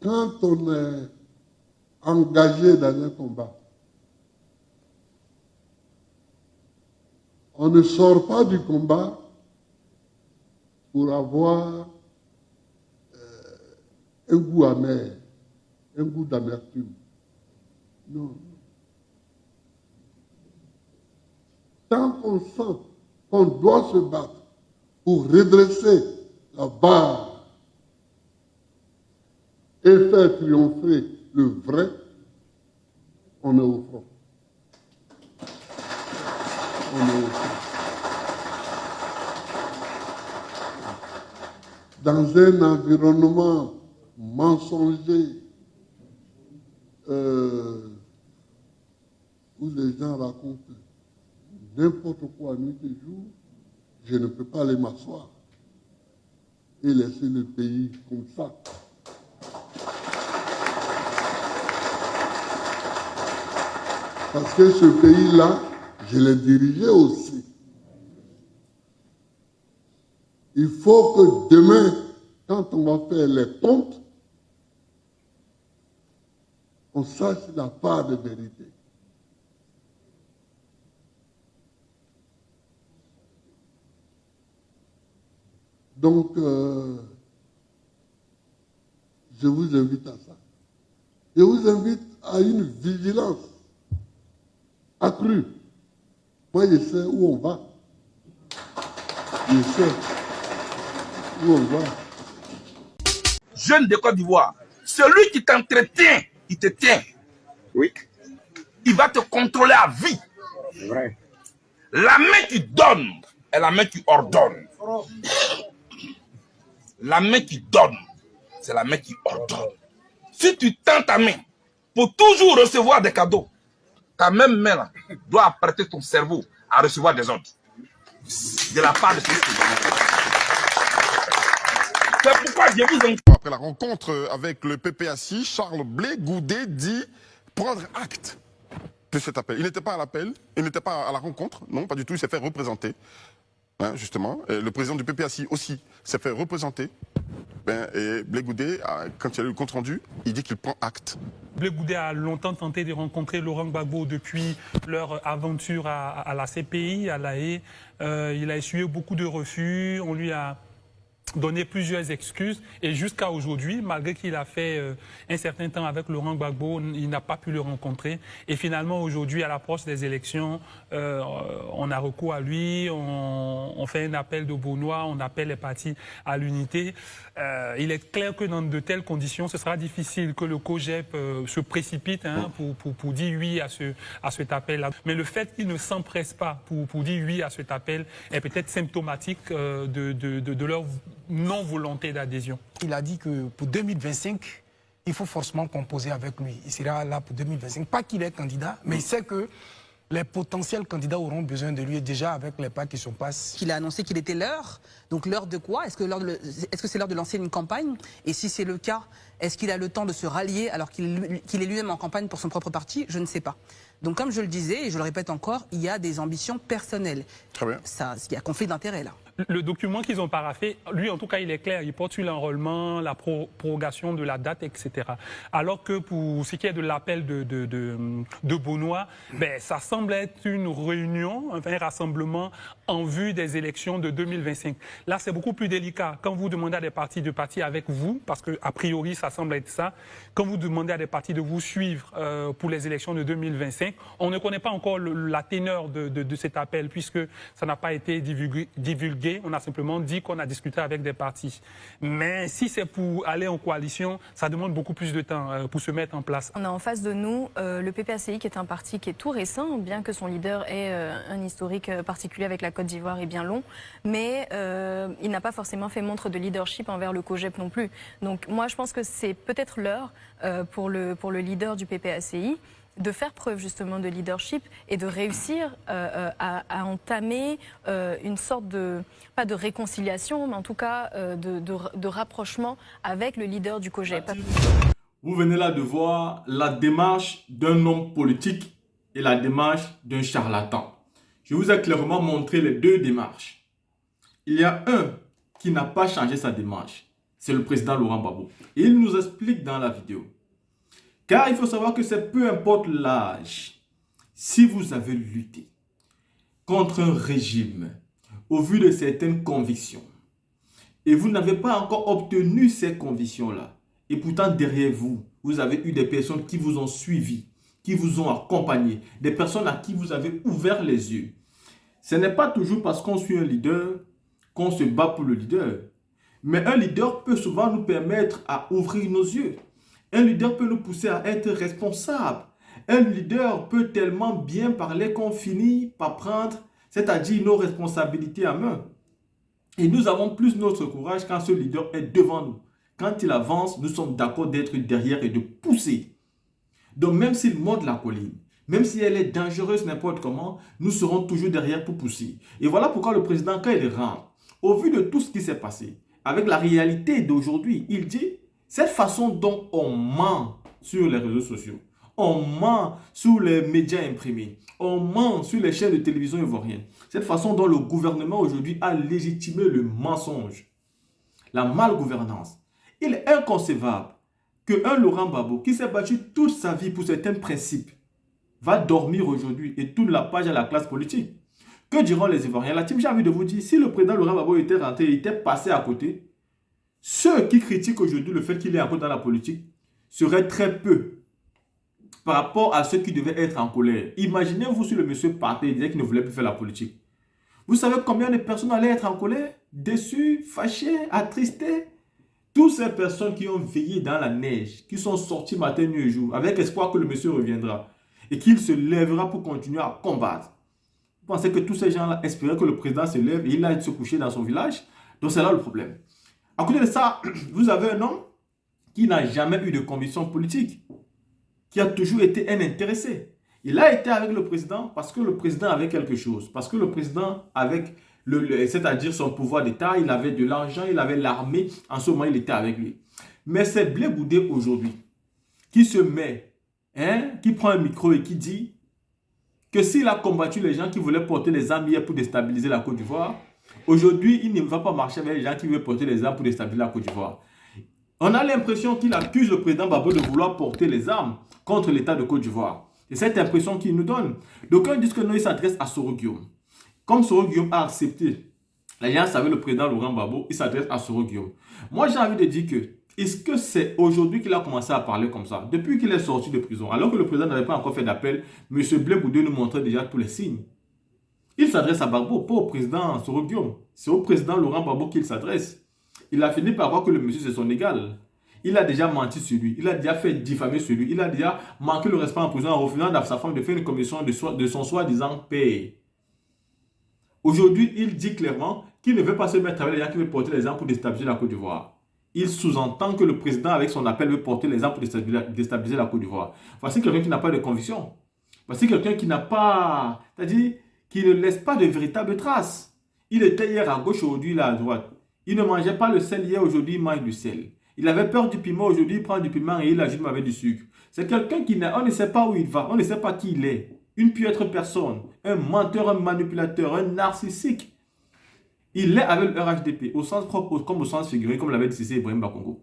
quand on est engagé dans un combat, on ne sort pas du combat pour avoir un goût amer, un goût d'amertume. Non. Tant qu'on sent qu'on doit se battre pour redresser la barre et faire triompher le vrai, on est au front. On est au front. Dans un environnement mensonger, où les gens racontent n'importe quoi nuit et jour, je ne peux pas aller m'asseoir et laisser le pays comme ça. Parce que ce pays-là, je l'ai dirigé aussi. Il faut que demain, quand on va faire les comptes, on sache la part de vérité. Donc, je vous invite à ça. Je vous invite à une vigilance accrue. Moi, je sais où on va. Je sais où on va. Jeune de Côte d'Ivoire, celui qui t'entretient, il te tient. Oui. Il va te contrôler à vie. C'est vrai. La main qui donne est la main qui ordonne. La main qui donne, c'est la main qui ordonne. Si tu tends ta main pour toujours recevoir des cadeaux, ta même main là, doit apprêter ton cerveau à recevoir des ordres. De la part de celui qui donne. C'est pourquoi je vous invite. Après la rencontre avec le PPACI, Charles Blé Goudé dit prendre acte de cet appel. Il n'était pas à l'appel, il n'était pas à la rencontre, non, pas du tout, il s'est fait représenter. Hein, justement, et le président du PPACI aussi s'est fait représenter. Et Blé Goudé, quand il y a eu le compte rendu, il dit qu'il prend acte. Blé Goudé a longtemps tenté de rencontrer Laurent Gbagbo depuis leur aventure à la CPI, à La Haye. Il a essuyé beaucoup de refus, on lui a donné plusieurs excuses et jusqu'à aujourd'hui, malgré qu'il a fait un certain temps avec Laurent Gbagbo, il n'a pas pu le rencontrer. Et finalement, aujourd'hui, à l'approche des élections, on a recours à lui, on fait un appel de Beaunois, on appelle les partis à l'unité. Il est clair que dans de telles conditions, ce sera difficile que le COJEP se précipite pour dire oui à cet appel-là. Mais le fait qu'il ne s'empresse pas pour dire oui à cet appel est peut-être symptomatique de leur non-volonté d'adhésion. Il a dit que pour 2025, il faut forcément composer avec lui. Il sera là pour 2025. Pas qu'il est candidat, mais il sait que les potentiels candidats auront besoin de lui déjà avec les pas qui se passent. Il a annoncé qu'il était l'heure. Donc l'heure de quoi? Est-ce que c'est l'heure de lancer une campagne? Et si c'est le cas, est-ce qu'il a le temps de se rallier alors qu'il est lui-même en campagne pour son propre parti? Je ne sais pas. Donc comme je le disais, et je le répète encore, il y a des ambitions personnelles. Très bien. Il y a conflit d'intérêts là. Le document qu'ils ont paraphé, lui en tout cas il est clair, il porte sur l'enrôlement, la prorogation de la date, etc. Alors que pour ce qui est de l'appel de Beaunois, ça semble être une réunion, un rassemblement en vue des élections de 2025. Là c'est beaucoup plus délicat. Quand vous demandez à des partis de partir avec vous, parce qu'a priori ça semble être ça, quand vous demandez à des partis de vous suivre pour les élections de 2025, on ne connaît pas encore la teneur de cet appel puisque ça n'a pas été divulgué. On a simplement dit qu'on a discuté avec des partis. Mais si c'est pour aller en coalition, ça demande beaucoup plus de temps pour se mettre en place. On a en face de nous le PPACI qui est un parti qui est tout récent, bien que son leader ait un historique particulier avec la Côte d'Ivoire et bien long. Mais il n'a pas forcément fait montre de leadership envers le COJEP non plus. Donc moi je pense que c'est peut-être l'heure pour le leader du PPACI de faire preuve justement de leadership et de réussir à entamer une sorte de, pas de réconciliation, mais en tout cas de rapprochement avec le leader du COJEP. Vous venez là de voir la démarche d'un homme politique et la démarche d'un charlatan. Je vous ai clairement montré les deux démarches. Il y a un qui n'a pas changé sa démarche. c'est le président Laurent Gbagbo. Il nous explique dans la vidéo. Car il faut savoir que c'est peu importe l'âge, si vous avez lutté contre un régime au vu de certaines convictions et vous n'avez pas encore obtenu ces convictions-là, et pourtant derrière vous, vous avez eu des personnes qui vous ont suivi, qui vous ont accompagné, des personnes à qui vous avez ouvert les yeux. Ce n'est pas toujours parce qu'on suit un leader qu'on se bat pour le leader. Mais un leader peut souvent nous permettre à ouvrir nos yeux. Un leader peut nous pousser à être responsable. Un leader peut tellement bien parler qu'on finit par prendre, c'est-à-dire nos responsabilités en main. Et nous avons plus notre courage quand ce leader est devant nous. Quand il avance, nous sommes d'accord d'être derrière et de pousser. Donc même s'il monte la colline, même si elle est dangereuse n'importe comment, nous serons toujours derrière pour pousser. Et voilà pourquoi le président, quand il rentre, au vu de tout ce qui s'est passé, avec la réalité d'aujourd'hui, il dit, cette façon dont on ment sur les réseaux sociaux, on ment sur les médias imprimés, on ment sur les chaînes de télévision ivoiriennes, cette façon dont le gouvernement aujourd'hui a légitimé le mensonge, la malgouvernance, il est inconcevable qu'un Laurent Gbagbo qui s'est battu toute sa vie pour certains principes va dormir aujourd'hui et tourne la page à la classe politique. Que diront les Ivoiriens? La team, j'ai envie de vous dire, si le président Laurent Gbagbo était rentré, il était passé à côté, ceux qui critiquent aujourd'hui le fait qu'il est encore dans la politique seraient très peu par rapport à ceux qui devaient être en colère. Imaginez-vous si le monsieur partait et disait qu'il ne voulait plus faire la politique. Vous savez combien de personnes allaient être en colère, déçues, fâchées, attristées? Toutes ces personnes qui ont veillé dans la neige, qui sont sorties matin, nuit et jour, avec espoir que le monsieur reviendra et qu'il se lèvera pour continuer à combattre. Vous pensez que tous ces gens-là espéraient que le président se lève et il aille se coucher dans son village? Donc c'est là le problème. À côté de ça, vous avez un homme qui n'a jamais eu de conviction politique, qui a toujours été un intéressé. Il a été avec le président parce que le président avait quelque chose. Parce que le président, avec c'est-à-dire son pouvoir d'État, il avait de l'argent, il avait l'armée. En ce moment, il était avec lui. Mais c'est Blé Goudé aujourd'hui qui se met, qui prend un micro et qui dit que s'il a combattu les gens qui voulaient porter les armes hier pour déstabiliser la Côte d'Ivoire, aujourd'hui, il ne va pas marcher avec les gens qui veulent porter les armes pour déstabiliser la Côte d'Ivoire. On a l'impression qu'il accuse le président Gbagbo de vouloir porter les armes contre l'État de Côte d'Ivoire. C'est cette impression qu'il nous donne. Donc, on dit que non, il s'adresse à Soro Guillaume. Comme Soro Guillaume a accepté l'alliance avec le président Laurent Gbagbo, il s'adresse à Soro Guillaume. Moi, j'ai envie de dire que, est-ce que c'est aujourd'hui qu'il a commencé à parler comme ça? Depuis qu'il est sorti de prison, alors que le président n'avait pas encore fait d'appel, M. Blé Goudé nous montrait déjà tous les signes. Il s'adresse à Gbagbo, pas au président Soro Guillaume. C'est au président Laurent Gbagbo qu'il s'adresse. Il a fini par croire que le monsieur c'est son égal. Il a déjà menti sur lui. Il a déjà fait diffamer sur lui. Il a déjà manqué le respect en prison en refusant à sa femme de faire une commission de son soi-disant père. Aujourd'hui, il dit clairement qu'il ne veut pas se mettre avec les gens qui veulent porter les armes pour déstabiliser la Côte d'Ivoire. Il sous-entend que le président, avec son appel, veut porter les armes pour déstabiliser la Côte d'Ivoire. Voici quelqu'un qui n'a pas de conviction. Voici quelqu'un qui n'a pas... C'est-à-dire qui ne laisse pas de véritables traces. Il était hier à gauche, aujourd'hui il est à droite. Il ne mangeait pas le sel hier, aujourd'hui il mange du sel. Il avait peur du piment, aujourd'hui il prend du piment et il ajoute avec du sucre. C'est quelqu'un qui on ne sait pas où il va, on ne sait pas qui il est. Une piètre personne, un menteur, un manipulateur, un narcissique. Il est avec le RHDP, au sens propre comme au sens figuré, comme l'avait dit Cissé Ibrahim Bakongo.